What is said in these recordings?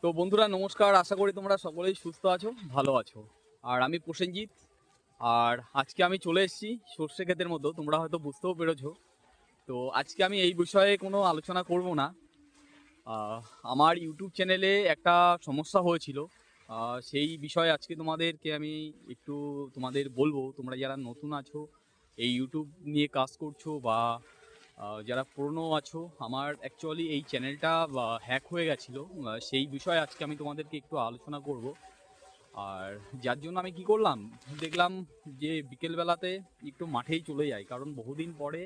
তো বন্ধুরা নমস্কার, আশা করি তোমরা সকলেই সুস্থ আছো, ভালো আছো। আর আমি প্রসেনজিৎ। আর আজকে আমি চলে এসেছি সর্ষে ক্ষেতের মতো, তোমরা হয়তো বুঝতেও পেরেছো। তো আজকে আমি এই বিষয়ে কোনো আলোচনা করব না। আহ, আমার ইউটিউব চ্যানেলে একটা সমস্যা হয়েছিল, সেই বিষয়ে আজকে তোমাদেরকে আমি একটু তোমাদের বলবো। তোমরা যারা নতুন আছো, এই ইউটিউব নিয়ে কাজ করছো, বা যারা পুরনো আছো, আমার অ্যাকচুয়ালি এই চ্যানেলটা হ্যাক হয়ে গেছিলো। সেই বিষয়ে আজকে আমি তোমাদেরকে একটু আলোচনা করব। আর যার জন্য আমি কি করলাম, দেখলাম যে বিকেলবেলাতে একটু মাঠেই চলে যাই, কারণ বহুদিন পরে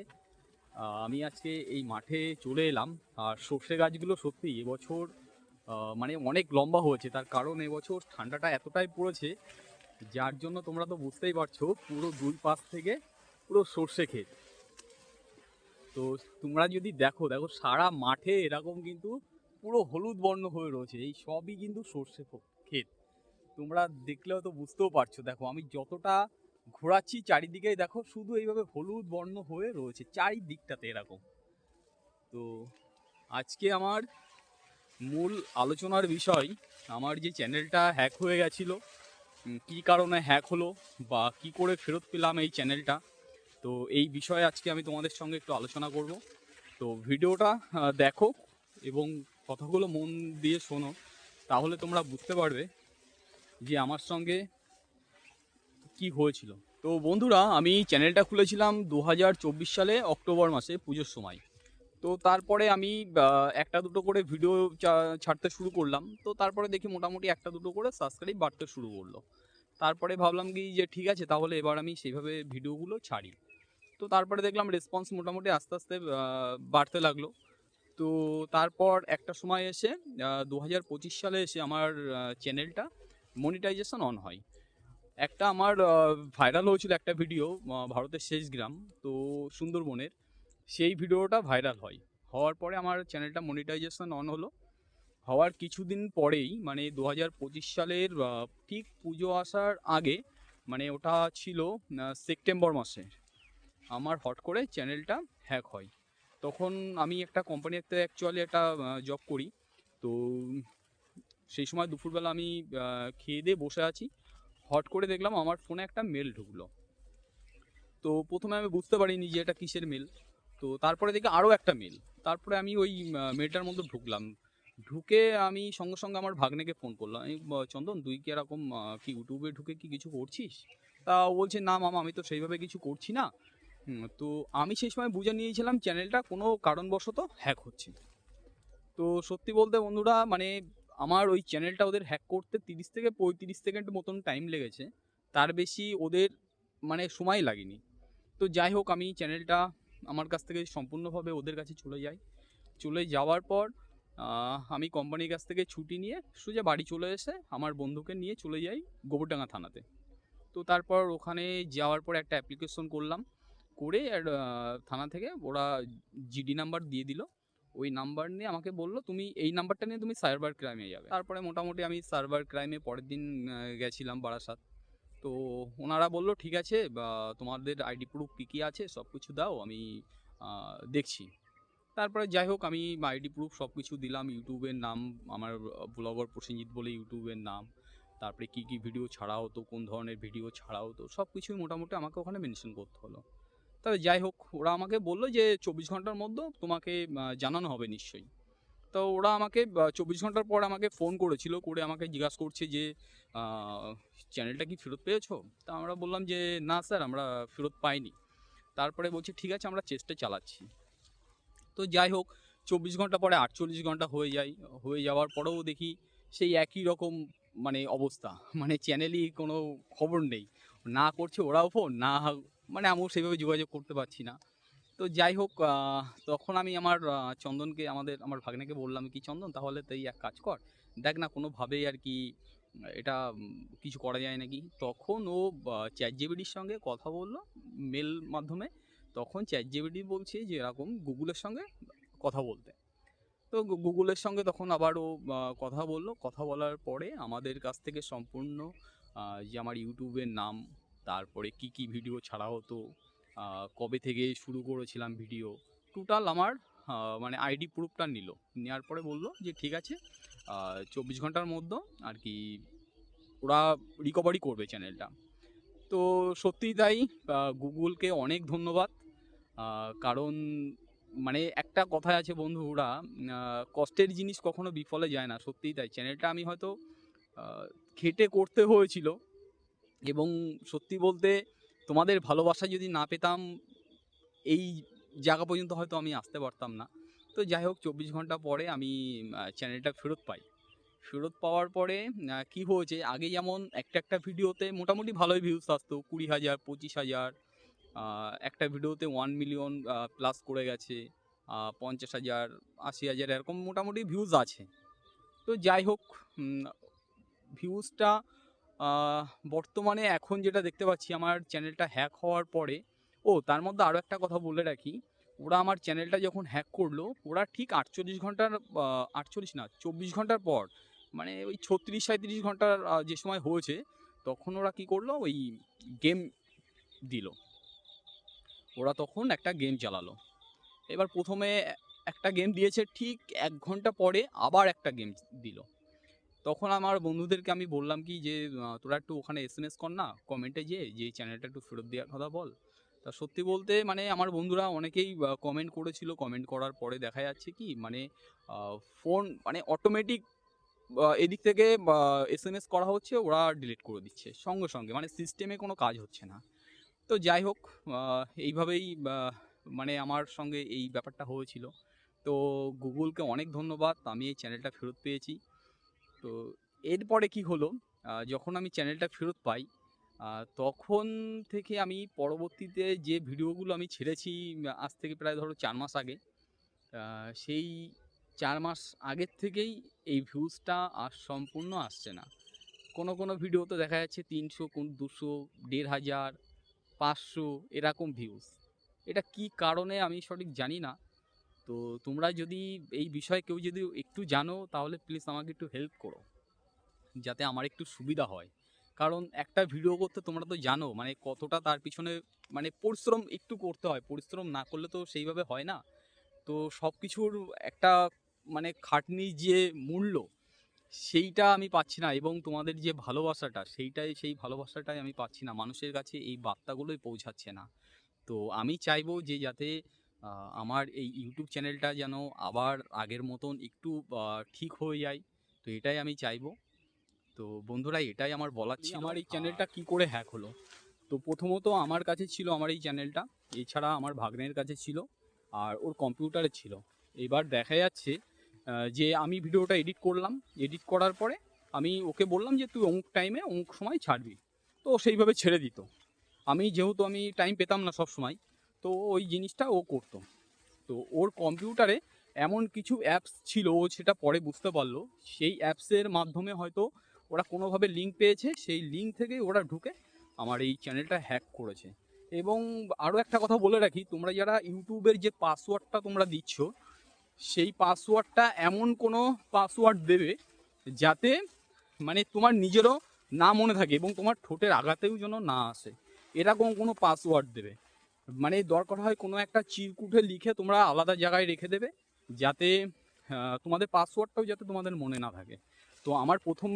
আমি আজকে এই মাঠে চলে এলাম। আর সর্ষে গাছগুলো সত্যি এবছর মানে অনেক লম্বা হয়েছে। তার কারণ এবছর ঠান্ডাটা এতটাই পড়েছে, যার জন্য তোমরা তো বুঝতেই পারছো, পুরো দুই পাশ থেকে পুরো সর্ষে ক্ষেত। তো তোমরা যদি দেখো দেখো সারা মাঠে এরকম কিন্তু পুরো হলুদ বর্ণ হয়ে রয়েছে, এই সবই কিন্তু সর্ষে ক্ষেত। তোমরা দেখলেও তো বুঝতেও পারছো। দেখো আমি যতটা ঘোরাচ্ছি চারিদিকেই দেখো শুধু এইভাবে হলুদ বর্ণ হয়ে রয়েছে চারিদিকটাতে এরকম। তো আজকে আমার মূল আলোচনার বিষয়, আমার যে চ্যানেলটা হ্যাক হয়ে গেছিলো, কী কারণে হ্যাক হলো, বা কি করে ফেরত পেলাম এই চ্যানেলটা। তো এই বিষয়ে আজকে আমি তোমাদের সঙ্গে একটু আলোচনা করব। তো ভিডিওটা দেখো এবং কথাগুলো মন দিয়ে শোনো, তাহলে তোমরা বুঝতে পারবে যে আমার সঙ্গে কি হয়েছিল। তো বন্ধুরা, আমি চ্যানেলটা খুলেছিলাম 2024 সালে অক্টোবর মাসে, পুজোর সময়। তো তারপরে আমি একটা দুটো করে ভিডিও ছাড়তে শুরু করলাম। তো তারপরে দেখি মোটামুটি একটা দুটো করে সাবস্ক্রাইব বাড়তে শুরু করলো। তারপরে ভাবলাম কি যে ঠিক আছে, তাহলে এবার আমি সেইভাবে ভিডিওগুলো ছাড়ি। তো তারপরে দেখলাম রেসপন্স মোটামুটি আস্তে আস্তে বাড়তে লাগলো। তো তারপর একটা সময় এসে 2025 সালে এসে আমার চ্যানেলটা মনিটাইজেশন অন হয়। একটা আমার ভাইরাল হয়েছিল একটা ভিডিও, ভারতের শেষ গ্রাম, তো সুন্দরবনের, সেই ভিডিওটা ভাইরাল হয়। হওয়ার পরে আমার চ্যানেলটা মনিটাইজেশন অন হলো। হওয়ার কিছুদিন পরেই, মানে 2025 সালের ঠিক পুজো আসার আগে, মানে ওটা ছিল সেপ্টেম্বর মাসে, আমার হট করে চ্যানেলটা হ্যাক হয়। তখন আমি একটা কোম্পানিতে অ্যাকচুয়ালি একটা জব করি। তো সেই সময় দুপুরবেলা আমি খেয়ে দিয়ে বসে আছি, হট করে দেখলাম আমার ফোনে একটা মেল ঢুকলো। তো প্রথমে আমি বুঝতে পারিনি যে এটা কিসের মেল। তো তারপরে দেখি আরও একটা মেল। তারপরে আমি ওই মেলটার মধ্যে ঢুকলাম। ঢুকে আমি সঙ্গে সঙ্গে আমার ভাগ্নেকে ফোন করলাম। আমি চন্দন, তুই কি এরকম কি ইউটিউবে ঢুকে কি কিছু করছিস? তা ও বলছে, না মামা, আমি তো সেইভাবে কিছু করছি না। তো আমি সেই সময় বুঝে নিয়েছিলাম চ্যানেলটা কোনো কারণবশত হ্যাক হচ্ছে। তো সত্যি বলতে বন্ধুরা, মানে আমার ওই চ্যানেলটা ওদের হ্যাক করতে 30 থেকে 35 সেকেন্ড মতন টাইম লেগেছে। তার বেশি ওদের মানে সময় লাগেনি। তো যাই হোক, আমি চ্যানেলটা আমার কাছ থেকে সম্পূর্ণভাবে ওদের কাছে চলে যাই। চলে যাওয়ার পর আমি কোম্পানির কাছ থেকে ছুটি নিয়ে সোজা বাড়ি চলে এসে আমার বন্ধুকে নিয়ে চলে যাই গোবরডাঙ্গা থানাতে। তো তারপর ওখানে যাওয়ার পর একটা অ্যাপ্লিকেশন করলাম, করে আর থানা থেকে ওরা জিডি নাম্বার দিয়ে দিল। ওই নাম্বার নিয়ে আমাকে বললো, তুমি এই নাম্বারটা নিয়ে তুমি সাইবার ক্রাইমে যাবে। তারপরে মোটামুটি আমি সাইবার ক্রাইমে পরের দিন গেছিলাম বারাসাত। তো ওনারা বললো ঠিক আছে, বা তোমাদের আইডি প্রুফ কী কী আছে সব কিছু দাও, আমি দেখছি। তারপরে যাই হোক, আমি আইডি প্রুফ সব কিছু দিলাম, ইউটিউবের নাম আমার ব্লগার প্রসেনজিৎ বলে ইউটিউবের নাম, তারপরে কী কী ভিডিও ছাড়া হতো, কোন ধরনের ভিডিও ছাড়া হতো, সব কিছুই মোটামুটি আমাকে ওখানে মেনশন করতে হলো। তবে যাই হোক, ওরা আমাকে বললো যে 24 ঘন্টার মধ্যে তোমাকে জানানো হবে নিশ্চয়ই। তো ওরা আমাকে 24 ঘন্টার পর আমাকে ফোন করেছিল, করে আমাকে জিজ্ঞাসা করছে যে চ্যানেলটা কি ফেরত পেয়েছো? তা আমরা বললাম যে না স্যার, আমরা ফেরত পাইনি। তারপরে বলছে ঠিক আছে, আমরা চেষ্টা চালাচ্ছি। তো যাই হোক, 24 ঘন্টা পরে 48 ঘন্টা হয়ে যায়। হয়ে যাওয়ার পরেও দেখি সেই একই রকম মানে অবস্থা, মানে চ্যানেলই কোনো খবর নেই। না করছে ওরাও ফোন, না মানে আমিও সেইভাবে যোগাযোগ করতে পারছি না। তো যাই হোক, তখন আমি আমার চন্দনকে, আমার ভাগ্নেকে বললাম, কি চন্দন, তাহলে তুই এক কাজ কর, দেখ না কোনোভাবেই আর কি এটা কিছু করা যায় নাকি। তখন ও চ্যাট জিপিটির সঙ্গে কথা বললো মেল মাধ্যমে। তখন চ্যাট জিপিটি বলছে যে এরকম গুগলের সঙ্গে কথা বলতে। তো গুগলের সঙ্গে তখন আবারও কথা বললো। কথা বলার পরে আমাদের কাছ থেকে সম্পূর্ণ যে আমার ইউটিউবের নাম, তারপরে কি কি ভিডিও ছাড়া হতো, কবে থেকে শুরু করেছিলাম ভিডিও, টোটাল আমার মানে আইডি প্রুফটা নিল। নেওয়ার পরে বললো যে ঠিক আছে, 24 ঘন্টার মধ্যে আর কি ওরা রিকভারি করবে চ্যানেলটা। তো সত্যিই তাই, গুগলকে অনেক ধন্যবাদ। কারণ মানে একটা কথায় আছে বন্ধুরা, কষ্টের জিনিস কখনো বিফলে যায় না। সত্যিই তাই, চ্যানেলটা আমি হয়তো খেটে করতে হয়েছিল, এবং সত্যি বলতে তোমাদের ভালোবাসা যদি না পেতাম এই জায়গা পর্যন্ত হয়তো আমি আসতে পারতাম না। তো যাই হোক, 24 ঘন্টা পরে আমি চ্যানেলটা ফেরত পাই। ফেরত পাওয়ার পরে কি হয়েছে, আগে যেমন একটা ভিডিওতে মোটামুটি ভালোই ভিউজ আসতো, 20,000 25,000, একটা ভিডিওতে 1 মিলিয়ন প্লাস করে গেছে, 50,000 80,000 এরকম মোটামুটি ভিউজ আছে। তো যাই হোক, ভিউজটা বর্তমানে এখন যেটা দেখতে পাচ্ছি, আমার চ্যানেলটা হ্যাক হওয়ার পরে, তার মধ্যে আরও একটা কথা বলে রাখি, ওরা আমার চ্যানেলটা যখন হ্যাক করলো, ওরা ঠিক 48 ঘন্টার 48 না 24 ঘন্টার পর, মানে ওই 36-37 ঘন্টার যে সময় হয়েছে, তখন ওরা কি করলো, ওই গেম দিল। ওরা তখন একটা গেম চালালো। এবার প্রথমে একটা গেম দিয়েছে, ঠিক 1 ঘন্টা পরে আবার একটা গেম দিল। তখন আমার বন্ধুদেরকে আমি বললাম কি যে তোরা একটু ওখানে এসএমএস কর না, কমেন্টে যে এই চ্যানেলটা একটু ফেরত দেওয়ার কথা বল। তা সত্যি বলতে মানে আমার বন্ধুরা অনেকেই কমেন্ট করেছিল, কমেন্ট করার পরে দেখা যাচ্ছে কি মানে ফোন মানে অটোমেটিক এদিক থেকে এসএমএস করা হচ্ছে, ওরা ডিলিট করে দিচ্ছে সঙ্গে সঙ্গে, মানে সিস্টেমে কোনো কাজ হচ্ছে না। তো যাই হোক, এইভাবেই মানে আমার সঙ্গে এই ব্যাপারটা হয়েছিল। তো গুগলকে অনেক ধন্যবাদ, আমি এই চ্যানেলটা ফেরত পেয়েছি। তো এরপরে কি হলো, যখন আমি চ্যানেলটা ফেরত পাই, তখন থেকে আমি পরবর্তীতে যে ভিডিওগুলো আমি ছেড়েছি, আজ থেকে প্রায় ধরো 4 মাস আগে, সেই 4 মাস আগের থেকেই এই ভিউজটা আর সম্পূর্ণ আসছে না। কোনো ভিডিও তো দেখা যাচ্ছে 300, 200, 1,500, 500 এরকম ভিউজ। এটা কি কারণে আমি সঠিক জানি না। তো তোমরা যদি এই বিষয়ে কেউ যদি একটু জানো, তাহলে প্লিজ আমাকে একটু হেল্প করো, যাতে আমার একটু সুবিধা হয়। কারণ একটা ভিডিও করতে তোমরা তো জানো মানে কতটা তার পিছনে মানে পরিশ্রম একটু করতে হয়, পরিশ্রম না করলে তো সেইভাবে হয় না। তো সব কিছুর একটা মানে খাটনির যে মূল্য, সেইটা আমি পাচ্ছি না, এবং তোমাদের যে ভালোবাসাটা, সেই ভালোবাসাটাই আমি পাচ্ছি না, মানুষের কাছে এই বার্তাগুলোই পৌঁছাচ্ছে না। তো আমি চাইবো যে যাতে আমার এই ইউটিউব চ্যানেলটা যেন আবার আগের মতন একটু ঠিক হয়ে যায়। তো এটাই আমি চাইবো। তো বন্ধুরা, এটাই আমার বলার ছিল। আমার এই চ্যানেলটা কি করে হ্যাক হলো, তো প্রথমত আমার কাছে ছিল আমার এই চ্যানেলটা, এছাড়া আমার ভাগ্নের কাছে ছিল, আর ওর কম্পিউটারে ছিল। এবার দেখা যাচ্ছে যে আমি ভিডিওটা এডিট করলাম, এডিট করার পরে আমি ওকে বললাম যে তুই অমুক টাইমে অমুক সময় ছাড়বি, তো ও সেইভাবে ছেড়ে দিত। যেহেতু আমি টাইম পেতাম না সব সময়, তো ওই জিনিসটা ও করতো। তো ওর কম্পিউটারে এমন কিছু অ্যাপস ছিল, ও সেটা পরে বুঝতে পারলো, সেই অ্যাপসের মাধ্যমে হয়তো ওরা কোনোভাবে লিঙ্ক পেয়েছে, সেই লিঙ্ক থেকেই ওরা ঢুকে আমার এই চ্যানেলটা হ্যাক করেছে। এবং আরও একটা কথা বলে রাখি, তোমরা যারা ইউটিউবের যে পাসওয়ার্ডটা তোমরা দিচ্ছ, সেই পাসওয়ার্ডটা এমন কোনো পাসওয়ার্ড দেবে যাতে মানে তোমার নিজেরও না মনে থাকে, এবং তোমার ঠোঁটের আঘাতেও যেন না আসে, এরকম কোনো পাসওয়ার্ড দেবে। মানে দরকার হয় কোনো একটা চিরকুটে লিখে তোমরা আলাদা জায়গায় রেখে দেবে, যাতে তোমাদের পাসওয়ার্ডটাও যাতে তোমাদের মনে না থাকে। তো আমার প্রথম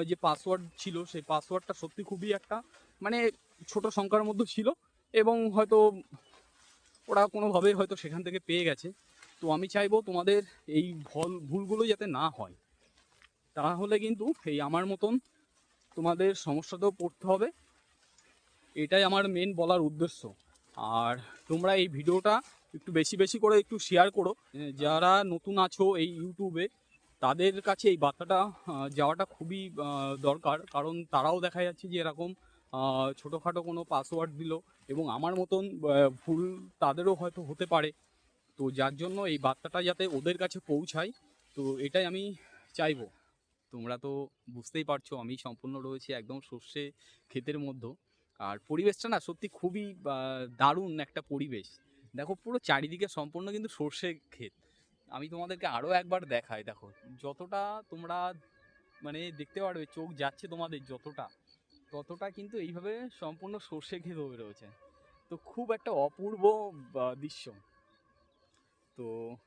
যে পাসওয়ার্ড ছিল, সেই পাসওয়ার্ডটা সত্যি খুবই একটা মানে ছোট সংখ্যার মধ্যে ছিল, এবং হয়তো ওরা কোনোভাবে হয়তো সেখান থেকে পেয়ে গেছে। তো আমি চাইবো তোমাদের এই ভুলগুলো যাতে না হয়, তাহলে কিন্তু এই আমার মতন তোমাদের সমস্যাতেও পড়তে হবে। এটাই আমার মেন বলার উদ্দেশ্য। আর তোমরা এই ভিডিওটা একটু বেশি বেশি করে একটু শেয়ার করো, যারা নতুন আছো এই ইউটিউবে, তাদের কাছে এই বার্তাটা যাওয়াটা খুবই দরকার। কারণ তারাও দেখা যাচ্ছে যে এরকম ছোটোখাটো কোনো পাসওয়ার্ড দিল, এবং আমার মতন ভুল তাদেরও হয়তো হতে পারে। তো যার জন্য এই বার্তাটা যাতে ওদের কাছে পৌঁছায়, তো এটাই আমি চাইবো। তোমরা তো বুঝতেই পারছো, আমি সম্পূর্ণ রয়েছে একদম সর্ষে ক্ষেতের মধ্যে। আর পরিবেশটা না সত্যি খুবই দারুণ একটা পরিবেশ। দেখো পুরো চারিদিকে সম্পূর্ণ কিন্তু সর্ষে ক্ষেত। আমি তোমাদেরকে আরও একবার দেখাই, দেখো যতটা তোমরা মানে দেখতে পারবে, চোখ যাচ্ছে তোমাদের যতটা, ততটা কিন্তু এইভাবে সম্পূর্ণ সর্ষে ক্ষেত হয়ে রয়েছে। তো খুব একটা অপূর্ব দৃশ্য। তো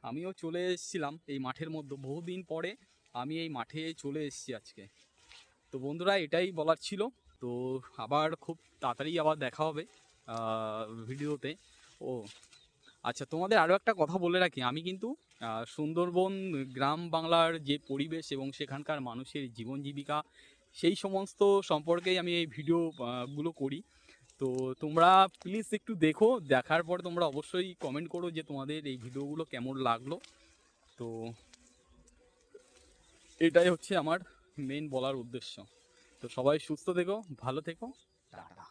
আমিও চলে এসেছিলাম এই মাঠের মধ্যে বহুদিন পরে, আমি এই মাঠে চলে এসেছি আজকে। তো বন্ধুরা, এটাই বলার ছিল। তো আবার খুব তাড়াতাড়ি আবার দেখা হবে ভিডিওতে। ও আচ্ছা, তোমাদের আরও একটা কথা বলে রাখি, আমি কিন্তু সুন্দরবন গ্রাম বাংলার যে পরিবেশ এবং সেখানকার মানুষের জীবন জীবিকা সেই সমস্ত সম্পর্কেই আমি এই ভিডিও গুলো করি। তো তোমরা প্লিজ একটু দেখো, দেখার পর তোমরা অবশ্যই কমেন্ট করো যে তোমাদের এই ভিডিওগুলো কেমন লাগলো। তো এটাই হচ্ছে আমার মেন বলার উদ্দেশ্য। তো সবাই সুস্থ থেকো, ভালো থেকো, টাটা।